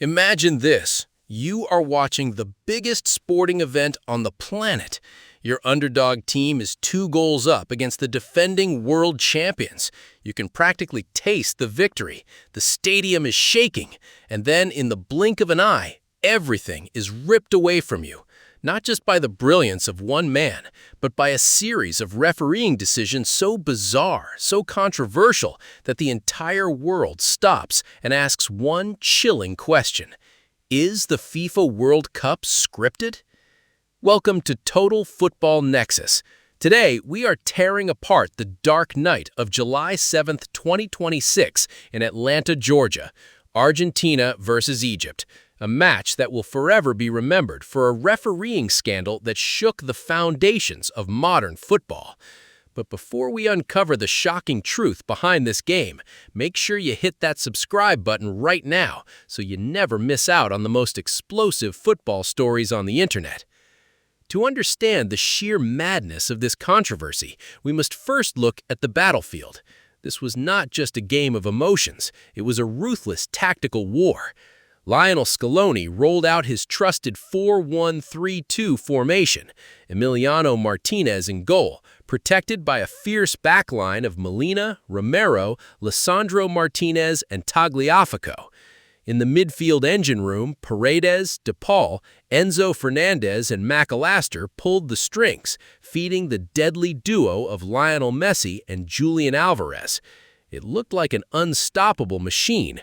Imagine this. You are watching the biggest sporting event on the planet. Your underdog team is 2 goals up against the defending world champions. You can practically taste the victory. The stadium is shaking. And then, in the blink of an eye, everything is ripped away from you. Not just by the brilliance of one man, but by a series of refereeing decisions so bizarre, so controversial, that the entire world stops and asks one chilling question. Is the FIFA World Cup scripted? Welcome to Total Football Nexus. Today, we are tearing apart the dark night of July 7th, 2026 in Atlanta, Georgia. Argentina versus Egypt. A match that will forever be remembered for a refereeing scandal that shook the foundations of modern football. But before we uncover the shocking truth behind this game, make sure you hit that subscribe button right now so you never miss out on the most explosive football stories on the internet. To understand the sheer madness of this controversy, we must first look at the battlefield. This was not just a game of emotions, it was a ruthless tactical war. Lionel Scaloni rolled out his trusted 4-1-3-2 formation, Emiliano Martinez in goal, protected by a fierce backline of Molina, Romero, Lisandro Martinez, and Tagliafico. In the midfield engine room, Paredes, DePaul, Enzo Fernandez, and Mac Allister pulled the strings, feeding the deadly duo of Lionel Messi and Julian Alvarez. It looked like an unstoppable machine.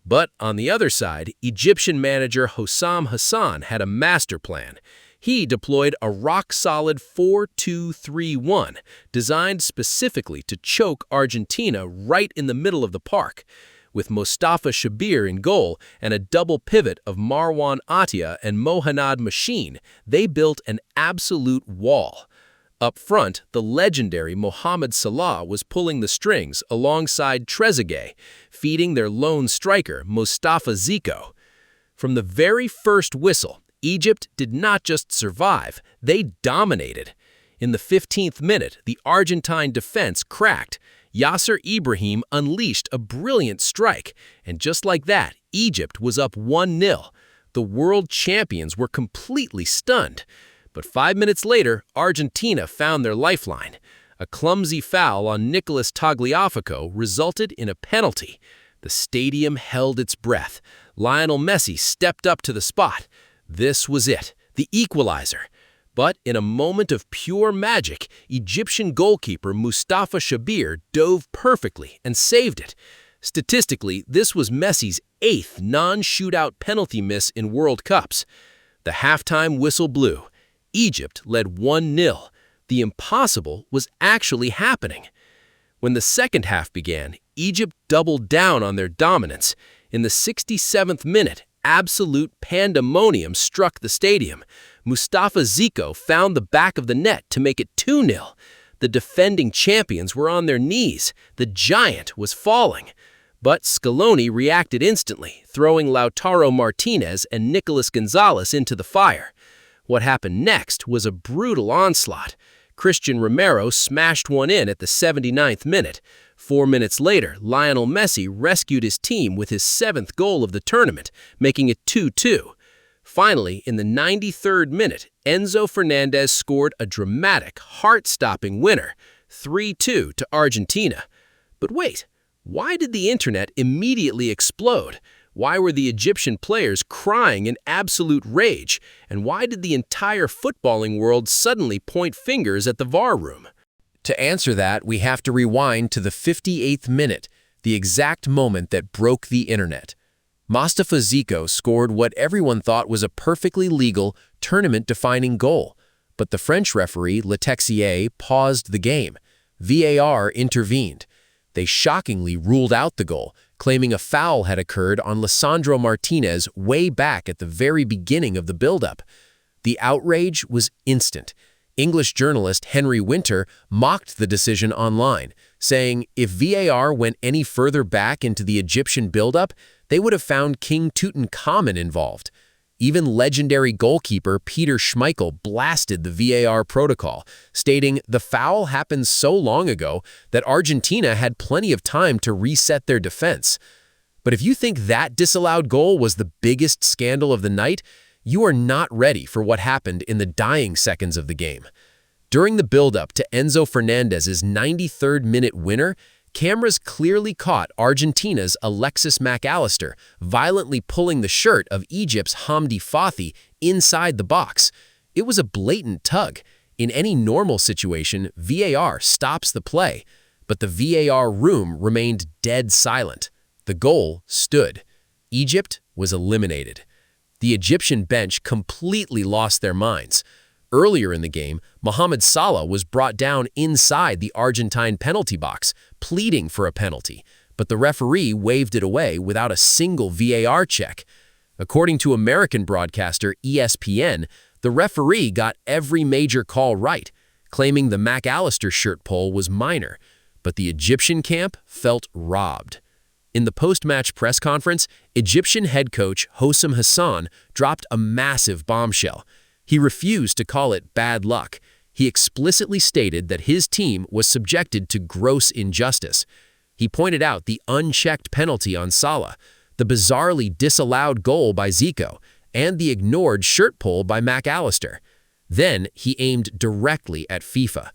But on the other side, Egyptian manager Hossam Hassan had a master plan. He deployed a rock-solid 4-2-3-1, designed specifically to choke Argentina right in the middle of the park. With Mostafa Shobeir in goal and a double pivot of Marwan Atia and Mohamed Machine, they built an absolute wall. Up front, the legendary Mohamed Salah was pulling the strings alongside Trezeguet, feeding their lone striker, Mostafa Ziko. From the very first whistle, Egypt did not just survive, they dominated. In the 15th minute, the Argentine defense cracked. Yasser Ibrahim unleashed a brilliant strike, and just like that, Egypt was up 1-0. The world champions were completely stunned. But 5 minutes later, Argentina found their lifeline. A clumsy foul on Nicolas Tagliafico resulted in a penalty. The stadium held its breath. Lionel Messi stepped up to the spot. This was it, the equalizer. But in a moment of pure magic, Egyptian goalkeeper Mostafa Shobeir dove perfectly and saved it. Statistically, this was Messi's 8th non-shootout penalty miss in World Cups. The halftime whistle blew. Egypt led 1-0. The impossible was actually happening. When the second half began, Egypt doubled down on their dominance. In the 67th minute, absolute pandemonium struck the stadium. Mostafa Ziko found the back of the net to make it 2-0. The defending champions were on their knees. The giant was falling. But Scaloni reacted instantly, throwing Lautaro Martinez and Nicolas Gonzalez into the fire. What happened next was a brutal onslaught. Christian Romero smashed one in at the 79th minute. 4 minutes later, Lionel Messi rescued his team with his 7th goal of the tournament, making it 2-2. Finally, in the 93rd minute, Enzo Fernandez scored a dramatic, heart-stopping winner, 3-2 to Argentina. But wait, why did the internet immediately explode? Why were the Egyptian players crying in absolute rage? And why did the entire footballing world suddenly point fingers at the VAR room? To answer that, we have to rewind to the 58th minute, the exact moment that broke the internet. Mostafa Ziko scored what everyone thought was a perfectly legal, tournament-defining goal. But the French referee, Le Texier, paused the game. VAR intervened. They shockingly ruled out the goal, claiming a foul had occurred on Lisandro Martinez way back at the very beginning of the build-up. The outrage was instant. English journalist Henry Winter mocked the decision online, saying if VAR went any further back into the Egyptian build-up, they would have found King Tutankhamun involved. Even legendary goalkeeper Peter Schmeichel blasted the VAR protocol, stating the foul happened so long ago that Argentina had plenty of time to reset their defense. But if you think that disallowed goal was the biggest scandal of the night, you are not ready for what happened in the dying seconds of the game. During the build-up to Enzo Fernandez's 93rd minute winner, cameras clearly caught Argentina's Alexis Mac Allister violently pulling the shirt of Egypt's Hamdi Fathi inside the box. It was a blatant tug. In any normal situation, VAR stops the play, but the VAR room remained dead silent. The goal stood. Egypt was eliminated. The Egyptian bench completely lost their minds. Earlier in the game, Mohamed Salah was brought down inside the Argentine penalty box, pleading for a penalty, but the referee waved it away without a single VAR check. According to American broadcaster ESPN, the referee got every major call right, claiming the Mac Allister shirt pull was minor, but the Egyptian camp felt robbed. In the post-match press conference, Egyptian head coach Hossam Hassan dropped a massive bombshell. He refused to call it bad luck. He explicitly stated that his team was subjected to gross injustice. He pointed out the unchecked penalty on Salah, the bizarrely disallowed goal by Ziko, and the ignored shirt pull by Mac Allister. Then he aimed directly at FIFA.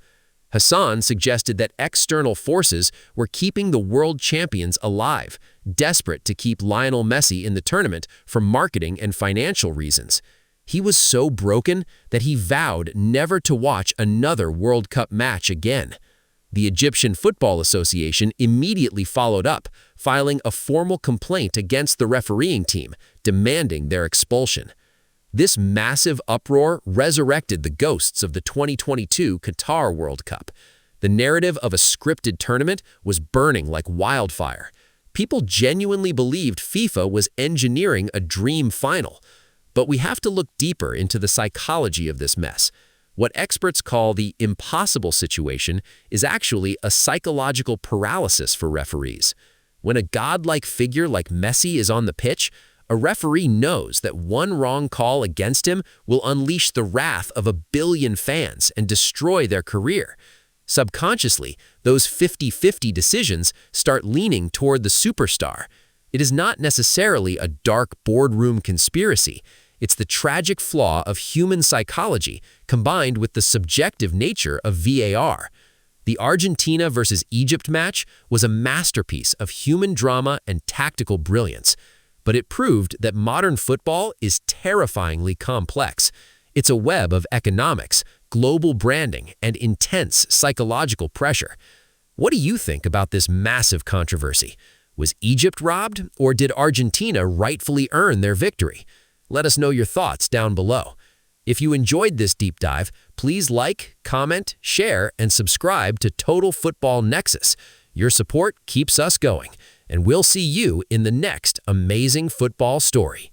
Hassan suggested that external forces were keeping the world champions alive, desperate to keep Lionel Messi in the tournament for marketing and financial reasons. He was so broken that he vowed never to watch another World Cup match again. The Egyptian Football Association immediately followed up, filing a formal complaint against the refereeing team, demanding their expulsion. This massive uproar resurrected the ghosts of the 2022 Qatar World Cup. The narrative of a scripted tournament was burning like wildfire. People genuinely believed FIFA was engineering a dream final. But we have to look deeper into the psychology of this mess. What experts call the impossible situation is actually a psychological paralysis for referees. When a godlike figure like Messi is on the pitch, a referee knows that one wrong call against him will unleash the wrath of 1 billion fans and destroy their career. Subconsciously, those 50-50 decisions start leaning toward the superstar. It is not necessarily a dark boardroom conspiracy. It's the tragic flaw of human psychology combined with the subjective nature of VAR. The Argentina versus Egypt match was a masterpiece of human drama and tactical brilliance, but it proved that modern football is terrifyingly complex. It's a web of economics, global branding, and intense psychological pressure. What do you think about this massive controversy? Was Egypt robbed, or did Argentina rightfully earn their victory? Let us know your thoughts down below. If you enjoyed this deep dive, please like, comment, share, and subscribe to Total Football Nexus. Your support keeps us going, and we'll see you in the next amazing football story.